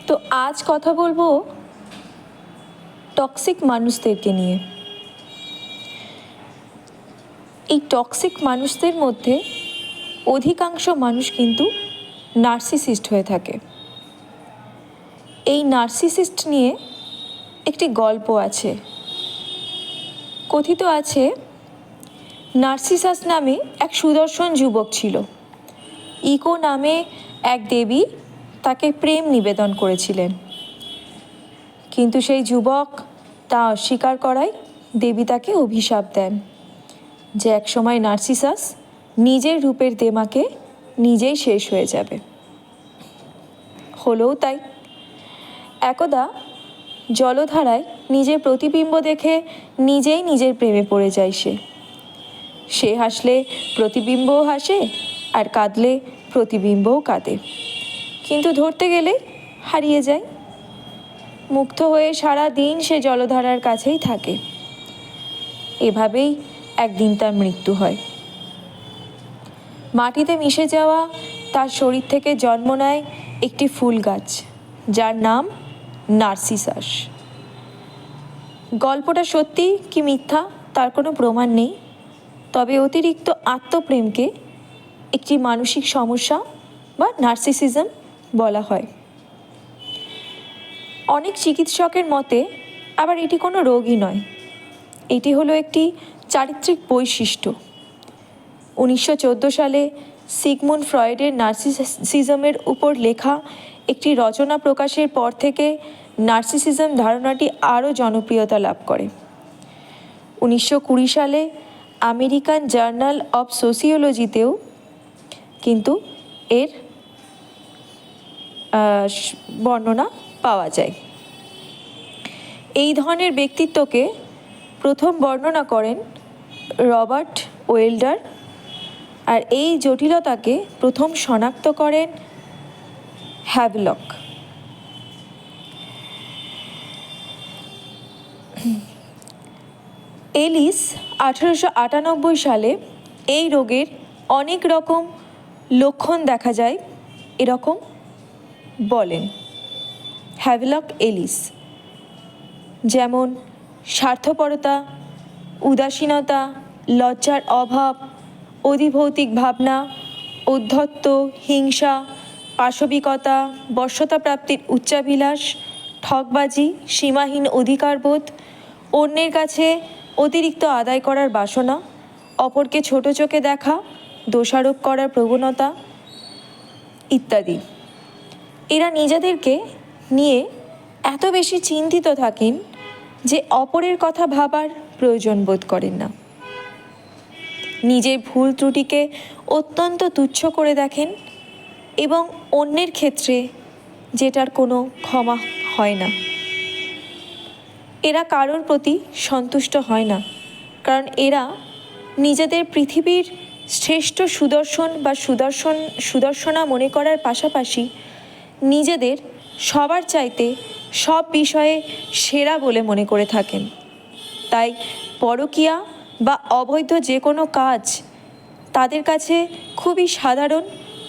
তো আজ কথা বলবো টক্সিক মানুষদেরকে নিয়ে। এই টক্সিক মানুষদের মধ্যে অধিকাংশ মানুষ কিন্তু নার্সিসিস্ট হয়ে থাকে। এই নার্সিসিস্ট নিয়ে একটি গল্প আছে। কথিত আছে, নার্সিসাস নামে এক সুদর্শন যুবক ছিল। ইকো নামে এক দেবী তাকে প্রেম নিবেদন করেছিলেন, কিন্তু সেই যুবক তা অস্বীকার করায় দেবী তাকে অভিশাপ দেন যে একসময় নার্সিসাস নিজের রূপের দেমাকে নিজেই শেষ হয়ে যাবে। হলোও তাই। একদা জলধারায় নিজের প্রতিবিম্ব দেখে নিজেই নিজের প্রেমে পড়ে যায় সে হাসলে প্রতিবিম্বও হাসে, আর কাঁদলে প্রতিবিম্বও কাঁদে, কিন্তু ধরতে গেলে হারিয়ে যায়। মুগ্ধ হয়ে সারা দিন সে জলধারার কাছেই থাকে। এভাবেই একদিন তার মৃত্যু হয়। মাটিতে মিশে যাওয়া তার শরীর থেকে জন্ম নেয় একটি ফুল গাছ, যার নাম নার্সিসাস। গল্পটা সত্যি কি মিথ্যা তার কোনো প্রমাণ নেই, তবে অতিরিক্ত আত্মপ্রেমকে একটি মানসিক সমস্যা বা নার্সিসিজম বলা হয়। অনেক চিকিৎসকের মতে আবার এটি কোনো রোগই নয়, এটি হলো একটি চারিত্রিক বৈশিষ্ট্য। 1914 সালে সিগমুন্ড ফ্রয়েডের নার্সিসিজমের উপর লেখা একটি রচনা প্রকাশের পর থেকে নার্সিসিজম ধারণাটি আরও জনপ্রিয়তা লাভ করে। 1920 সালে আমেরিকান জার্নাল অফ সোসিওলজিতেও কিন্তু এর বর্ণনা পাওয়া যায়। এই ধরনের ব্যক্তিত্বকে প্রথম বর্ণনা করেন রবার্ট ওয়েল্ডার, আর এই জটিলতাকে প্রথম শনাক্ত করেন হ্যাভলক। এলিস 1898 সালে এই রোগের অনেক রকম লক্ষণ দেখা যায় এরকম বলেন হ্যাভলক এলিস, যেমন স্বার্থপরতা, উদাসীনতা, লজ্জার অভাব, অধিভৌতিক ভাবনা, ঔদ্ধত্য, হিংসা, পাশবিকতা, বশ্যতা প্রাপ্তির উচ্চাভিলাষ, ঠকবাজি, সীমাহীন অধিকারবোধ, অন্যের কাছে অতিরিক্ত আদায় করার বাসনা, অপরকে ছোট চোখে দেখা, দোষারোপ করার প্রবণতা ইত্যাদি। এরা নিজেদেরকে নিয়ে এত বেশি চিন্তিত থাকেন যে অপরের কথা ভাবার প্রয়োজন বোধ করেন না। নিজের ভুল ত্রুটিকে অত্যন্ত তুচ্ছ করে দেখেন এবং অন্যের ক্ষেত্রে যেটার কোনো ক্ষমা হয় না। এরা কারোর প্রতি সন্তুষ্ট হয় না, কারণ এরা নিজেদের পৃথিবীর শ্রেষ্ঠ সুদর্শন বা সুদর্শনা মনে করার পাশাপাশি নিজেদের সবার চাইতে সব বিষয়ে সেরা বলে মনে করে থাকেন। তাই পরকীয়া বা অবৈধ যে কোনো কাজ তাদের কাছে খুবই সাধারণ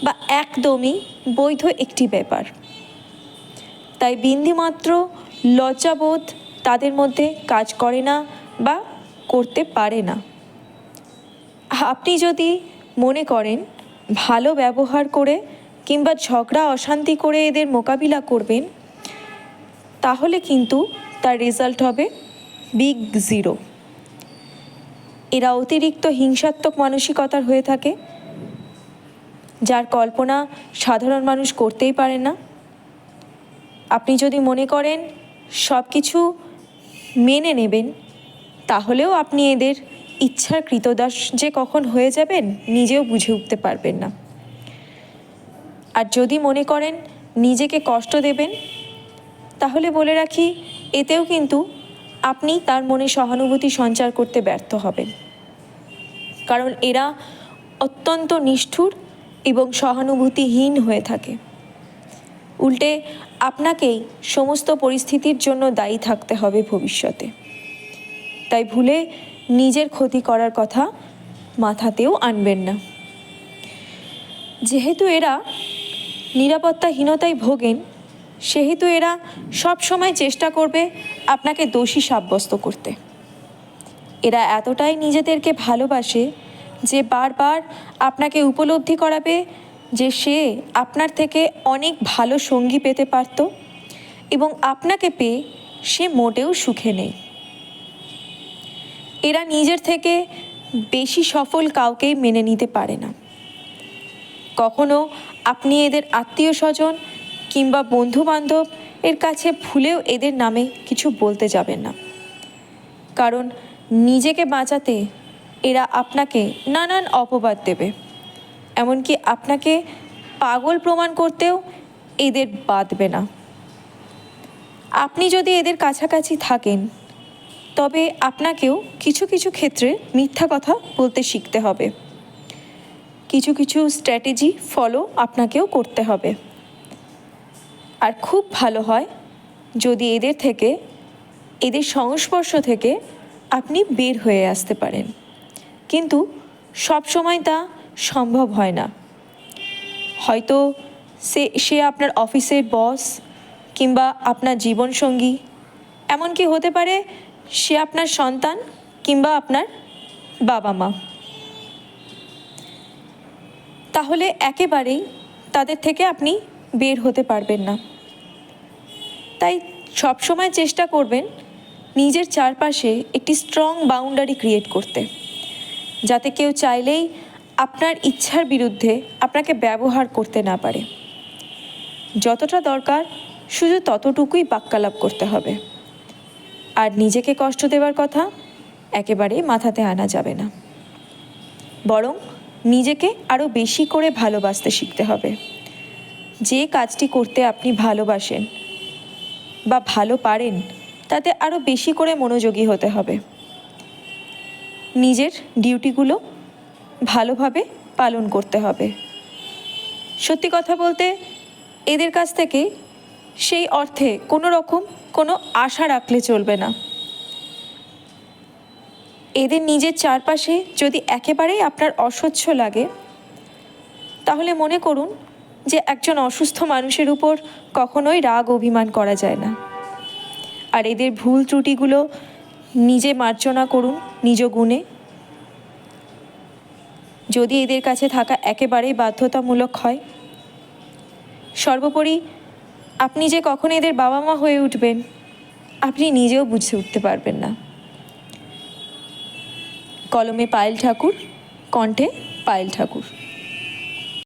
বা একদমই বৈধ একটি ব্যাপার। তাই বিন্দুমাত্র লজ্জাবোধ তাদের মধ্যে কাজ করে না বা করতে পারে না। আপনি যদি মনে করেন ভালো ব্যবহার করে কিংবা ঝগড়া অশান্তি করে এদের মোকাবিলা করবেন, তাহলে কিন্তু তার রেজাল্ট হবে বিগ জিরো। এরা অতিরিক্ত হিংসাত্মক মানসিকতার হয়ে থাকে, যার কল্পনা সাধারণ মানুষ করতেই পারে না। আপনি যদি মনে করেন সব কিছু মেনে নেবেন, তাহলেও আপনি এদের ইচ্ছার কৃতদাস যে কখন হয়ে যাবেন নিজেও বুঝে উঠতে পারবেন না। আর যদি মনে করেন নিজেকে কষ্ট দেবেন, তাহলে বলে রাখি এতেও কিন্তু আপনি তার মনে সহানুভূতি সঞ্চার করতে ব্যর্থ হবেন, কারণ এরা অত্যন্ত নিষ্ঠুর এবং সহানুভূতিহীন হয়ে থাকে। উল্টে আপনাকেই সমস্ত পরিস্থিতির জন্য দায়ী থাকতে হবে ভবিষ্যতে। তাই ভুলে নিজের ক্ষতি করার কথা মাথাতেও আনবেন না। যেহেতু এরা নিরাপত্তাহীনতায় ভোগেন, সেহেতু এরা সব সময় চেষ্টা করবে আপনাকে দোষী সাব্যস্ত করতে। এরা এতটাই নিজেদেরকে ভালোবাসে যে বারবার আপনাকে উপলব্ধি করাবে যে সে আপনার থেকে অনেক ভালো সঙ্গী পেতে পারত এবং আপনাকে পেয়ে সে মোটেও সুখে নেই। এরা নিজের থেকে বেশি সফল কাউকেই মেনে নিতে পারে না। কখনো আপনি এদের আত্মীয় স্বজন কিংবা বন্ধুবান্ধব এর কাছে ভুলেও এদের নামে কিছু বলতে যাবেন না, কারণ নিজেকে বাঁচাতে এরা আপনাকে নানান অপবাদ দেবে। এমনকি আপনাকে পাগল প্রমাণ করতেও এদের বাধবে না। আপনি যদি এদের কাছাকাছি থাকেন তবে আপনাকেও কিছু কিছু ক্ষেত্রে মিথ্যা কথা বলতে শিখতে হবে। কিছু কিছু স্ট্র্যাটেজি ফলো আপনাকেও করতে হবে। আর খুব ভালো হয় যদি এদের সংস্পর্শ থেকে আপনি বের হয়ে আসতে পারেন, কিন্তু সব সময় তা সম্ভব হয় না। হয়তো সে আপনার অফিসের বস কিংবা আপনার জীবনসঙ্গী, এমনকি হতে পারে সে আপনার সন্তান কিংবা আপনার বাবা মা। তাহলে একেবারেই তাদের থেকে আপনি বের হতে পারবেন না। তাই সবসময় চেষ্টা করবেন নিজের চারপাশে একটি স্ট্রং বাউন্ডারি ক্রিয়েট করতে, যাতে কেউ চাইলেই আপনার ইচ্ছার বিরুদ্ধে আপনাকে ব্যবহার করতে না পারে। যতটা দরকার শুধু ততটুকুই বাক্যালাপ করতে হবে। আর নিজেকে কষ্ট দেওয়ার কথা একেবারেই মাথাতে আনা যাবে না, বরং নিজেকে আরও বেশি করে ভালোবাসতে শিখতে হবে। যে কাজটি করতে আপনি ভালোবাসেন বা ভালো পারেন তাতে আরও বেশি করে মনোযোগী হতে হবে। নিজের ডিউটিগুলো ভালোভাবে পালন করতে হবে। সত্যি কথা বলতে এদের কাছ থেকে সেই অর্থে কোনো আশা রাখলে চলবে না। এদের নিজের চারপাশে যদি একেবারেই আপনার অসহ্য লাগে, তাহলে মনে করুন যে একজন অসুস্থ মানুষের উপর কখনোই রাগ অভিমান করা যায় না। আর এদের ভুল ত্রুটিগুলো নিজে মার্জনা করুন নিজ গুণে। যদি এদের কাছে থাকা একেবারেই বাধ্যতামূলক হয়, সর্বোপরি আপনি যে কখন এদের বাবা মা হয়ে উঠবেন আপনি নিজেও বুঝে উঠতে পারবেন না। কলমে পায়েল ঠাকুর, কণ্ঠে পায়েল ঠাকুর।